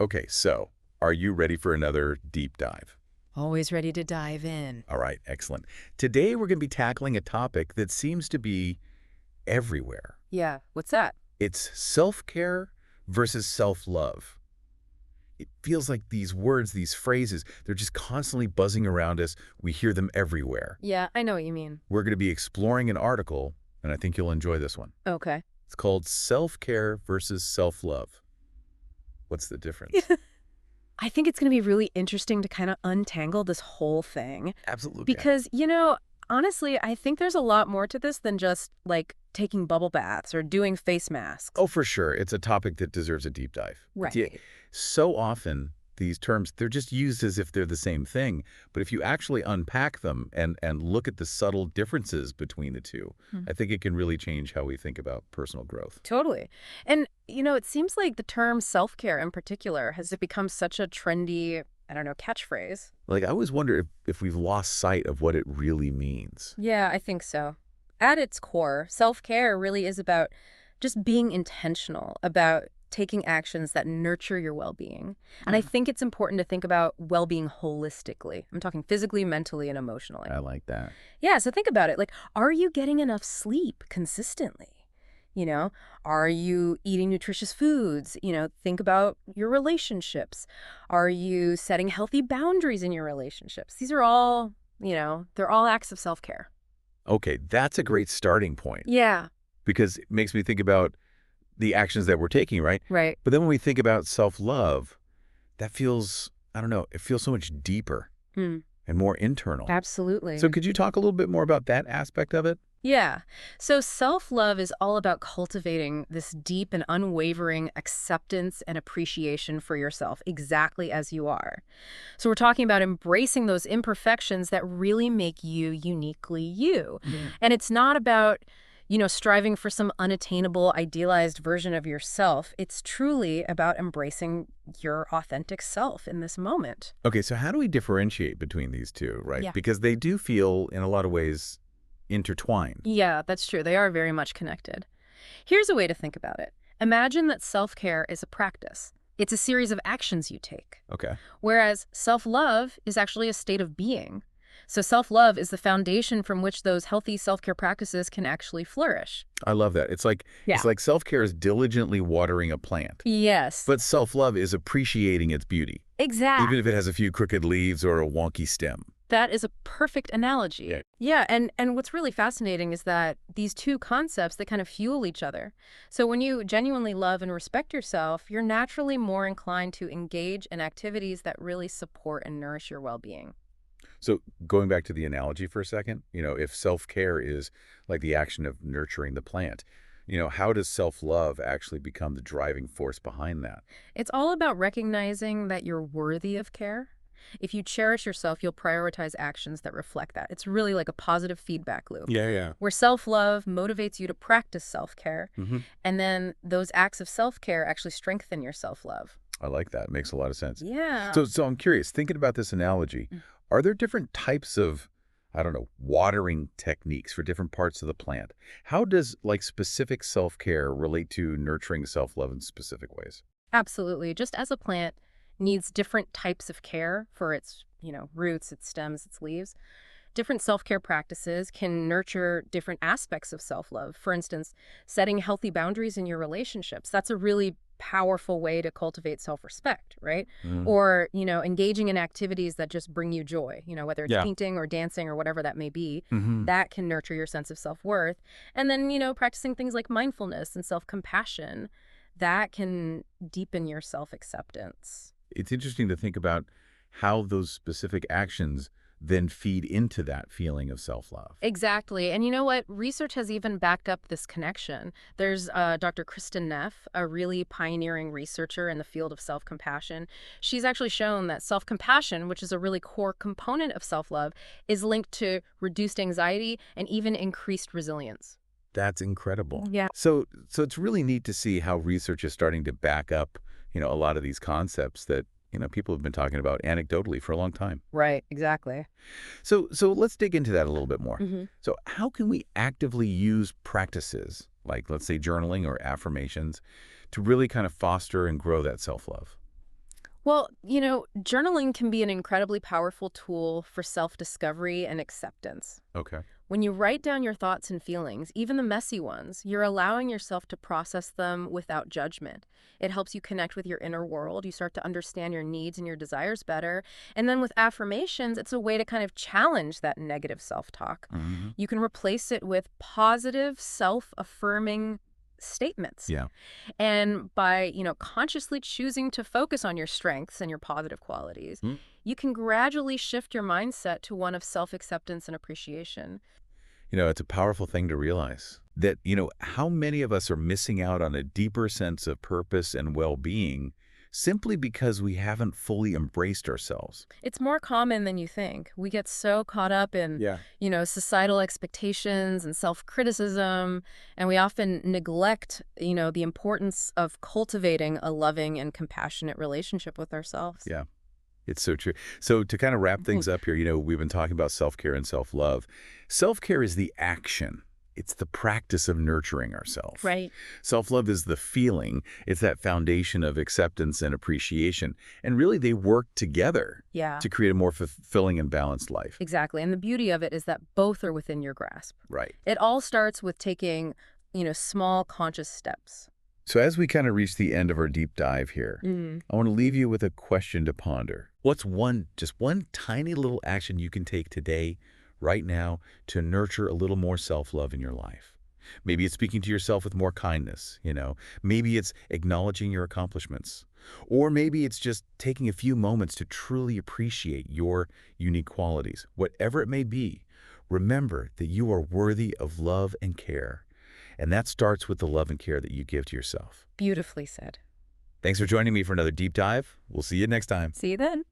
Okay, so are you ready for another deep dive? Always ready to dive in. All right, excellent. Today we're going to be tackling a topic that seems to be everywhere. Yeah, what's that? It's self-care versus self-love. It feels like these words, these phrases, they're just constantly buzzing around us. We hear them everywhere. Yeah, I know what you mean. We're going to be exploring an article, and I think you'll enjoy this one. Okay. It's called Self-Care versus Self-Love. What's the difference? I think it's going to be really interesting to kind of untangle this whole thing Absolutely. because, honestly, I think there's a lot more to this than just like taking bubble baths or doing face masks. Oh, for sure. It's a topic that deserves a deep dive. Yeah, Right. so often, these terms, they're just used as if they're the same thing. But if you actually unpack them and look at the subtle differences between the two, Hmm. I think it can really change how we think about personal growth. Totally. And, it seems like the term self-care in particular has become such a trendy, I don't know, catchphrase. Like, I always wonder if we've lost sight of what it really means. Yeah, I think so. At its core, self-care really is about just being intentional, about taking actions that nurture your well-being. And I think it's important to think about well-being holistically. I'm talking physically, mentally, and emotionally. I like that. Yeah, so think about it. Like, are you getting enough sleep consistently? Are you eating nutritious foods? Think about your relationships. Are you setting healthy boundaries in your relationships? These are all, they're all acts of self-care. Okay, that's a great starting point Yeah, because it makes me think about the actions that we're taking, right? right. But then when we think about self-love, that feels, I don't know, it feels so much deeper Hmm. and more internal. Absolutely. So could you talk a little bit more about that aspect of it? Yeah. So self-love is all about cultivating this deep and unwavering acceptance and appreciation for yourself exactly as you are. So we're talking about embracing those imperfections that really make you uniquely you. Yeah. And it's not about, striving for some unattainable, idealized version of yourself. It's truly about embracing your authentic self in this moment. Okay, so how do we differentiate between these two, right? Yeah. Because they do feel, in a lot of ways, intertwined. Yeah, that's true. They are very much connected. Here's a way to think about it. Imagine that self-care is a practice. It's a series of actions you take, Okay, whereas self-love is actually a state of being. So self-love is the foundation from which those healthy self-care practices can actually flourish. I love that. It's like Yeah. self-care is diligently watering a plant, Yes, but self-love is appreciating its beauty, even exactly. if it has a few crooked leaves or a wonky stem. That is a perfect analogy. Yeah. Yeah, and what's really fascinating is that these two concepts, they kind of fuel each other. So when you genuinely love and respect yourself, you're naturally more inclined to engage in activities that really support and nourish your well-being. So going back to the analogy for a second, if self-care is like the action of nurturing the plant, how does self-love actually become the driving force behind that? It's all about recognizing that you're worthy of care. If you cherish yourself, you'll prioritize actions that reflect that. It's really like a positive feedback loop, Yeah. where self-love motivates you to practice self-care, Hmm. and then those acts of self-care actually strengthen your self-love. I like that. Makes a lot of sense. Yeah. So I'm curious, thinking about this analogy, are there different types of, I don't know, watering techniques for different parts of the plant? How does like specific self-care relate to nurturing self-love in specific ways? Absolutely. Just as a plant needs different types of care for its, roots, its stems, its leaves, different self-care practices can nurture different aspects of self-love. For instance, setting healthy boundaries in your relationships. That's a really powerful way to cultivate self-respect, right? Mm. Or, engaging in activities that just bring you joy, whether it's Yeah. painting or dancing or whatever that may be, Hmm. that can nurture your sense of self-worth. And then, practicing things like mindfulness and self-compassion, that can deepen your self-acceptance. It's interesting to think about how those specific actions then feed into that feeling of self-love. Exactly. And you know what? Research has even backed up this connection. There's Dr. Kristen Neff, a really pioneering researcher in the field of self-compassion. She's actually shown that self-compassion, which is a really core component of self-love, is linked to reduced anxiety and even increased resilience. That's incredible. Yeah. So it's really neat to see how research is starting to back up, a lot of these concepts that, people have been talking about anecdotally for a long time. Right, exactly. So let's dig into that a little bit more. Hmm. So how can we actively use practices like, let's say, journaling or affirmations to really kind of foster and grow that self-love? Well, journaling can be an incredibly powerful tool for self-discovery and acceptance. Okay. When you write down your thoughts and feelings, even the messy ones, you're allowing yourself to process them without judgment. It helps you connect with your inner world. You start to understand your needs and your desires better. And then with affirmations, it's a way to kind of challenge that negative self-talk. Hmm. You can replace it with positive, self-affirming statements. Yeah. And by, consciously choosing to focus on your strengths and your positive qualities, Mm. you can gradually shift your mindset to one of self-acceptance and appreciation. It's a powerful thing to realize that, how many of us are missing out on a deeper sense of purpose and well-being simply because we haven't fully embraced ourselves. It's more common than you think. We get so caught up in, Yeah. societal expectations and self-criticism, and we often neglect, the importance of cultivating a loving and compassionate relationship with ourselves. Yeah. It's so true. So to kind of wrap things up here, we've been talking about self-care and self-love. Self-care is the action. It's the practice of nurturing ourselves. Right. Self-love is the feeling. It's that foundation of acceptance and appreciation. And really, they work together Yeah, to create a more fulfilling and balanced life. exactly. And the beauty of it is that both are within your grasp. Right. It all starts with taking, small conscious steps. So as we kind of reach the end of our deep dive here, I want to leave you with a question to ponder. What's just one tiny little action you can take today, right now, to nurture a little more self-love in your life? Maybe it's speaking to yourself with more kindness. Maybe it's acknowledging your accomplishments. Or maybe it's just taking a few moments to truly appreciate your unique qualities. Whatever it may be, remember that you are worthy of love and care. And that starts with the love and care that you give to yourself. Beautifully said. Thanks for joining me for another deep dive. We'll see you next time. See you then.